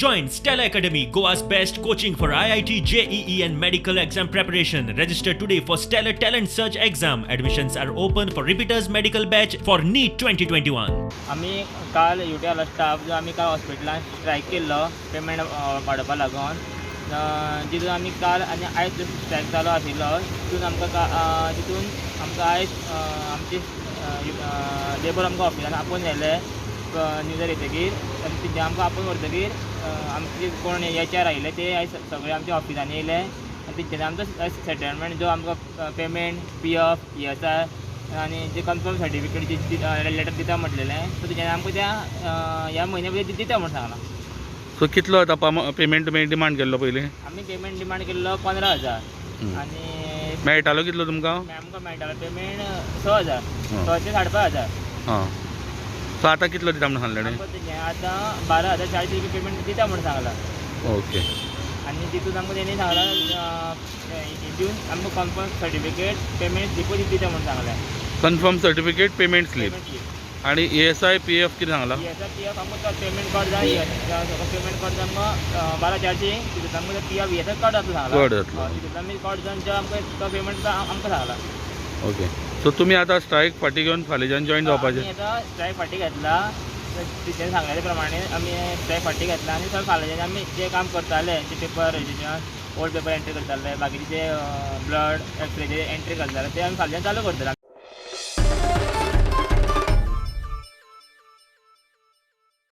Join Stella Academy, Goa's best coaching for IIT, JEE and medical exam preparation. Register today for Stellar Talent Search exam. Admissions are open for repeaters medical batch for NEET 2021. आम्ही काल युटीआरला staff जो आम्ही काल हॉस्पिटलान strike केल्लो payment वाडोवपा लागून जितून आम्ही काल आनी आयज स्ट्रायक चालू आशिल्लो तितून आमकां आयज आमची लेबर आमकां ऑफिसान आपोवन व्हेले न्यूजार येतकीर आनी तिथे आमकां आपोवन व्हरतकीर आमचे कोण HR आयिल्ले ते आयज सगळे आमच्या ऑफिसान येयले आनी तेंच्यांनी आमचो सेटलमेंट जो आमकां पेमेंट PF ESI आनी जे कन्फर्म सर्टिफिकेट लेटर दिता म्हटलेलें सो तेच्यानी आमकां त्या ह्या म्हयन्या भितर दिता म्हूण सांगलां. सो कितलो आतां पेमेंट तुमी डिमांड केल्लो पयलीं? आमी पेमेंट डिमांड केल्लो 15,000 आनी मेळटालो कितलो तुमकां? आमकां मेळटालो पेमेंट 6,000 6 ते 5,500. हां. सो आतां कितलो दिता म्हणून सांगलें? तेजें आतां 12,400 रुपया पेमेंट दिता म्हणून सांगलां. ओके. आनी तितून आमकां तेणी सांगलां दिवन आमकां कन्फर्म सर्टिफिकेट पेमेंट डिपोजीट दिता म्हणून सांगलें. कन्फर्म सर्टिफिकेट पेमेंट स्लीप आनी ESI PF कितें सांगलां? ESI PF आमकां पेमेंट कट जाय पेमेंट कट जावन आमकां 12,400 तितून आमकां PF ESI कट जाता सांगलां. कट जातलो. तितून आमी कट जावन जो आमकां तो पेमेंट आमकां सांगलां. ओके. सो तुमी आतां स्ट्रायक फाटी घेवन फाल्याच्यान जॉयन जावपाचें? आमी आतां स्ट्रायक फाटी घेतला तेच्यानी सांगलेल्या प्रमाणे आमी स्ट्रायक फाटी घेतला आनी सर फाल्याच्यान आमी जे काम करताले ते paper registration old paper entry करताले बाकीचे जे ब्लड एक्सरे जे एंट्री करताले ते आमी फाल्याच्यान चालू करतले.